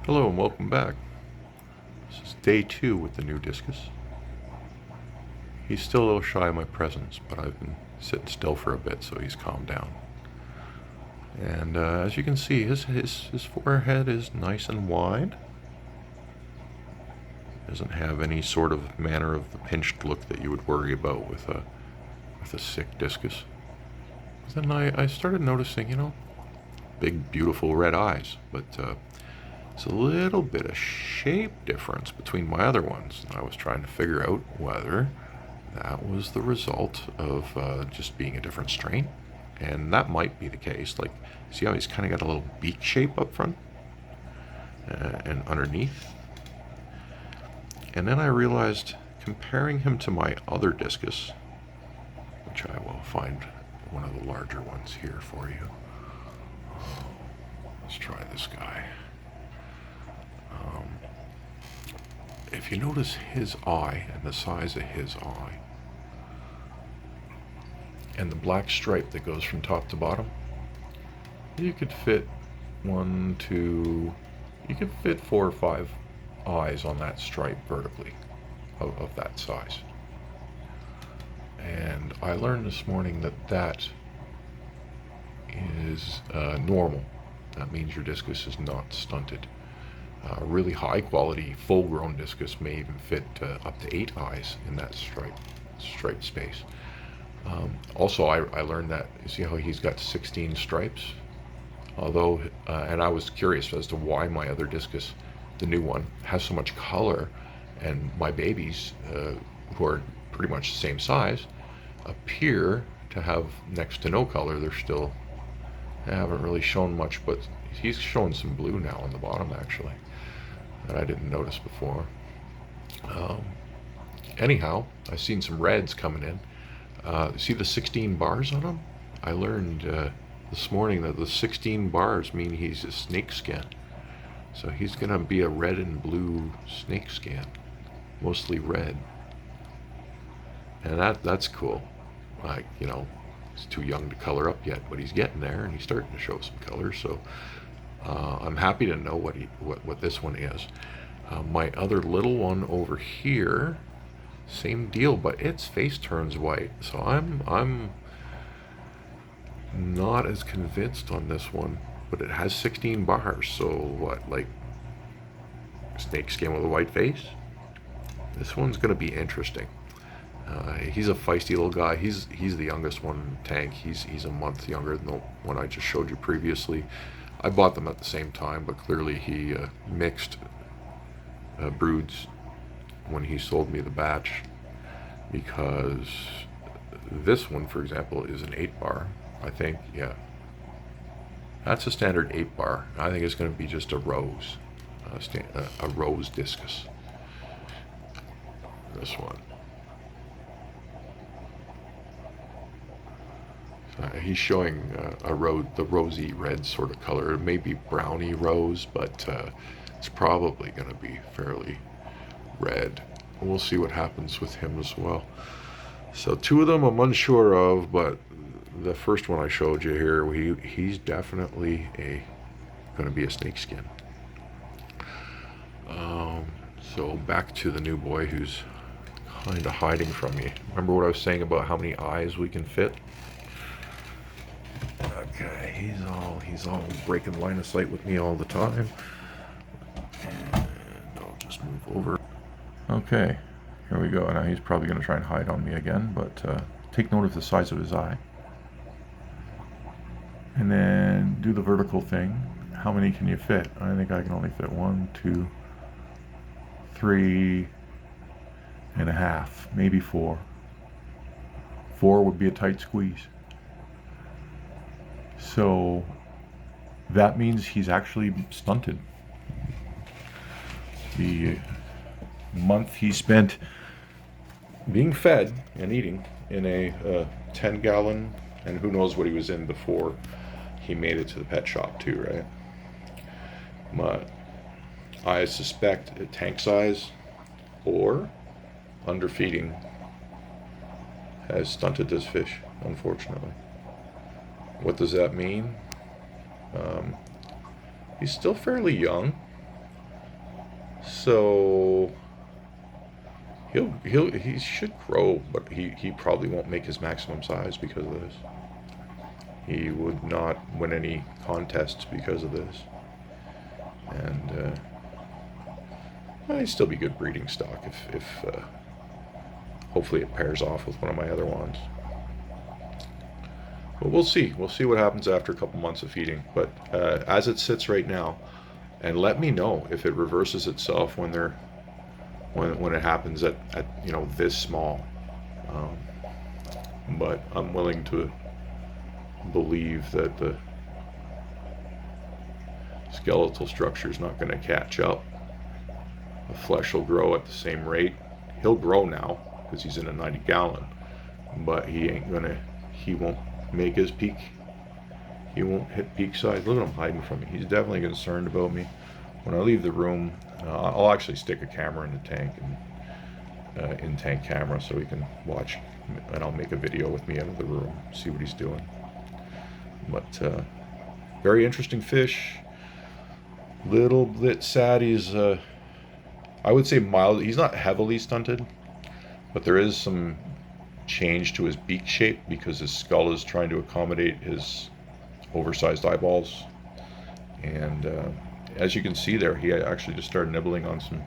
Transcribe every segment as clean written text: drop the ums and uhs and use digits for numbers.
Hello and welcome back. This is day 2 with the new Discus. He's still a little shy of my presence, but I've been sitting still for a bit, so he's calmed down. And as you can see, his forehead is nice and wide. Doesn't have any sort of manner of the pinched look that you would worry about with a sick Discus. Then I started noticing, big beautiful red eyes, but it's a little bit of shape difference between my other ones. I was trying to figure out whether that was the result of just being a different strain. And that might be the case. Like, see how he's kind of got a little beak shape up front and underneath? And then I realized, comparing him to my other Discus, which I will find one of the larger ones here for you. Let's try this guy. If you notice his eye and the size of his eye, and the black stripe that goes from top to bottom, you could fit you could fit 4 or 5 eyes on that stripe vertically of that size. And I learned this morning that is normal. That means your Discus is not stunted. Really high quality, full grown Discus may even fit up to 8 eyes in that stripe space. Also, I learned that, you see how he's got 16 stripes? Although, and I was curious as to why my other Discus, the new one, has so much color, and my babies, who are pretty much the same size, appear to have next to no color. They haven't really shown much, but he's showing some blue now on the bottom, actually, that I didn't notice before. Anyhow, I've seen some reds coming in. See the 16 bars on him? I learned this morning that the 16 bars mean he's a snakeskin. So he's going to be a red and blue snakeskin, mostly red. And that's cool. Like, he's too young to color up yet, but he's getting there, and he's starting to show some color. So I'm happy to know what this one is. My other little one over here, same deal, but its face turns white. So I'm not as convinced on this one, but it has 16 bars. So what, like snakeskin with a white face? This one's going to be interesting. He's a feisty little guy. He's the youngest one in the tank. He's a month younger than the one I just showed you previously. I bought them at the same time, but clearly he mixed broods when he sold me the batch, because this one, for example, is an 8 bar. I think, yeah. That's a standard 8 bar. I think it's going to be just a rose, a rose Discus. This one. He's showing the rosy red sort of color. It may be browny rose, but it's probably going to be fairly red. We'll see what happens with him as well. So 2 of them I'm unsure of, but the first one I showed you here, he's definitely going to be a snakeskin. So back to the new boy who's kind of hiding from me. Remember what I was saying about how many eyes we can fit? Okay, he's all breaking line of sight with me all the time. And I'll just move over. Okay, here we go. Now he's probably going to try and hide on me again, but take note of the size of his eye. And then do the vertical thing. How many can you fit? I think I can only fit 1, 2, 3 and a half, maybe 4. 4 would be a tight squeeze. So that means he's actually stunted. The month he spent being fed and eating in a 10-gallon, and who knows what he was in before he made it to the pet shop too, right? But I suspect a tank size or underfeeding has stunted this fish, unfortunately. What does that mean? He's still fairly young. So he should grow, but he probably won't make his maximum size because of this. He would not win any contests because of this, and he'd still be good breeding stock if hopefully it pairs off with one of my other ones. But we'll see. We'll see what happens after a couple months of feeding. But as it sits right now, and let me know if it reverses itself when it happens at this small. But I'm willing to believe that the skeletal structure is not going to catch up. The flesh will grow at the same rate. He'll grow now because he's in a 90 gallon, but he won't make his peak. He won't hit peak size. Look at him hiding from me. He's definitely concerned about me. When I leave the room, I'll actually stick a camera in the tank, and in-tank camera, so he can watch, and I'll make a video with me out of the room, see what he's doing. But very interesting fish. Little bit sad. He's I would say mild. He's not heavily stunted, but there is some change to his beak shape because his skull is trying to accommodate his oversized eyeballs. And as you can see there, he actually just started nibbling on some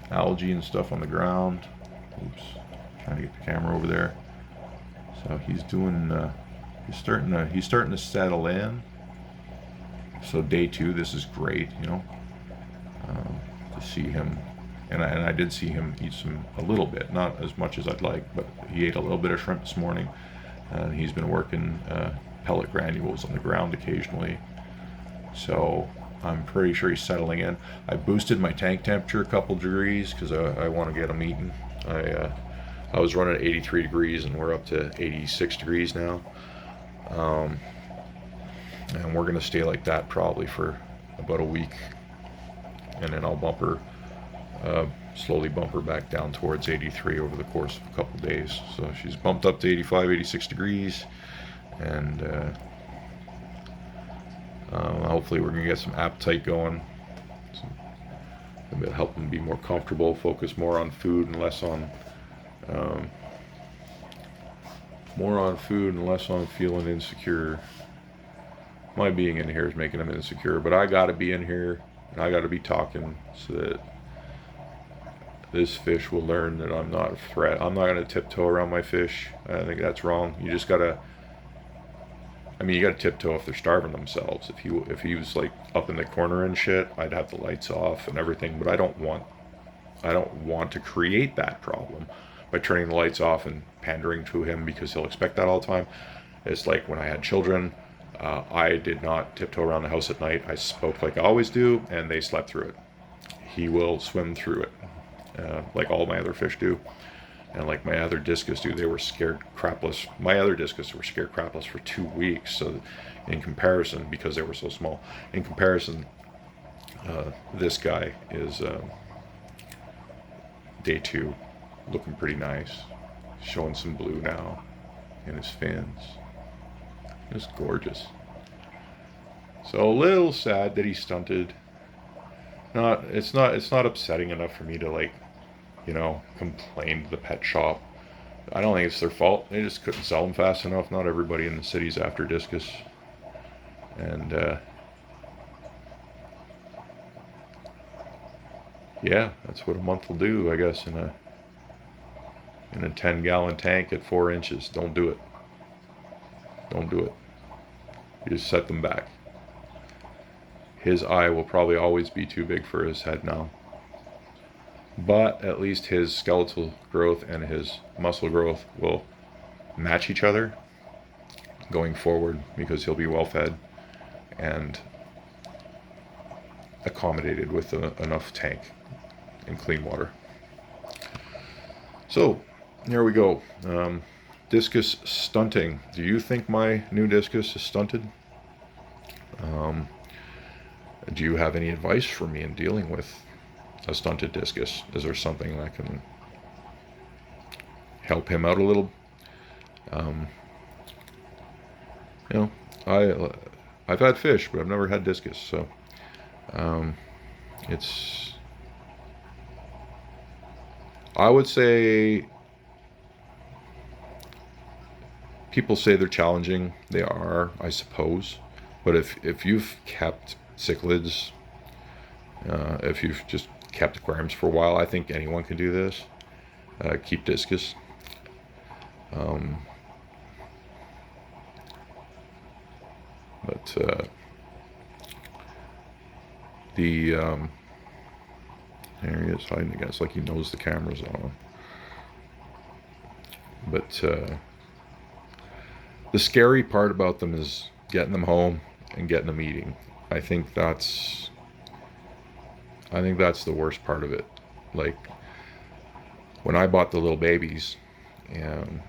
algae and stuff on the ground. Oops, trying to get the camera over there. So he's doing. He's starting to settle in. So day 2, this is great, to see him. And I did see him eat a little bit, not as much as I'd like, but he ate a little bit of shrimp this morning. And he's been working pellet granules on the ground occasionally. So I'm pretty sure he's settling in. I boosted my tank temperature a couple degrees because I want to get him eaten. I was running at 83 degrees and we're up to 86 degrees now. And we're going to stay like that probably for about a week. And then I'll slowly bump her back down towards 83 over the course of a couple days. So she's bumped up to 85, 86 degrees. And hopefully we're going to get some appetite going. It'll help them be more comfortable, focus more on food and less on feeling insecure. My being in here is making them insecure, but I got to be in here and I got to be talking so that this fish will learn that I'm not a threat. I'm not going to tiptoe around my fish. I think that's wrong. You just got to, you got to tiptoe if they're starving themselves. If he was like up in the corner and shit, I'd have the lights off and everything, but I don't want to create that problem by turning the lights off and pandering to him because he'll expect that all the time. It's like when I had children, I did not tiptoe around the house at night. I spoke like I always do, and they slept through it. He will swim through it, like all my other fish do, and like my other discus do. They were scared crapless. My other discus were scared crapless for 2 weeks. So in comparison, because they were so small, in comparison, this guy is day 2, looking pretty nice, showing some blue now in his fins. It's gorgeous. So a little sad that he's stunted. It's not upsetting enough for me to complain to the pet shop. I don't think it's their fault. They just couldn't sell them fast enough. Not everybody in the city's after discus. And yeah, that's what a month will do, I guess, in a 10-gallon tank at 4 inches. Don't do it. Don't do it. You just set them back. His eye will probably always be too big for his head now. But at least his skeletal growth and his muscle growth will match each other going forward because he'll be well fed and accommodated with enough tank and clean water. So, here we go. Discus stunting. Do you think my new discus is stunted? Do you have any advice for me in dealing with a stunted discus? Is there something that can help him out a little? I've had fish, but I've never had discus, so it's I would say people say they're challenging. They are, I suppose. But if you've kept cichlids, if you've just kept aquariums for a while, I think anyone can do this. Keep discus. But there he is hiding again. It's like he knows the camera's on. But the scary part about them is getting them home and getting them eating. I think that's the worst part of it. Like when I bought the little babies, and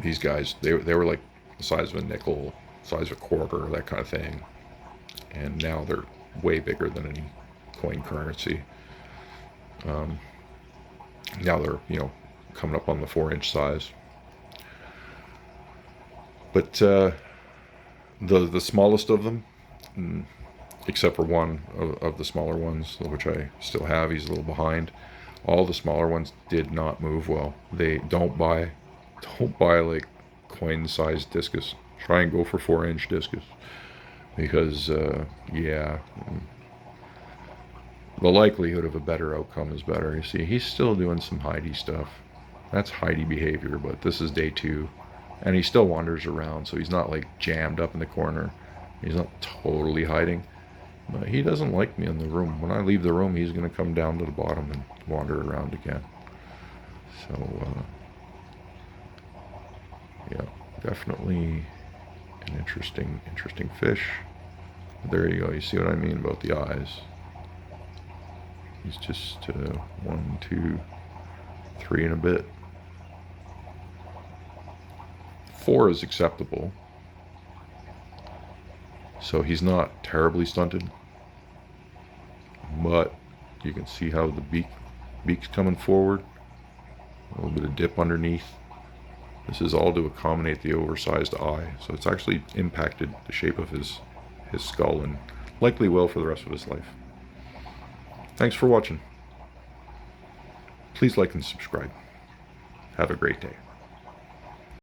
these guys, they were like the size of a nickel, size of a quarter, that kind of thing. And now they're way bigger than any coin currency. Now they're, coming up on the 4-inch size. But the smallest of them, except for one of the smaller ones, which I still have, he's a little behind. All the smaller ones did not move well. They don't buy like coin-sized discus. Try and go for 4-inch discus, because the likelihood of a better outcome is better. You see, he's still doing some hidey stuff. That's hidey behavior, but this is day 2, and he still wanders around, so he's not like jammed up in the corner. He's not totally hiding. But he doesn't like me in the room. When I leave the room, he's going to come down to the bottom and wander around again. So, yeah, definitely an interesting fish. There you go. You see what I mean about the eyes. He's just 1, 2, 3 and a bit. 4 is acceptable. So he's not terribly stunted, but you can see how the beak's coming forward, a little bit of dip underneath. This is all to accommodate the oversized eye, so it's actually impacted the shape of his skull, and likely will for the rest of his life. Thanks for watching. Please like and subscribe. Have a great day.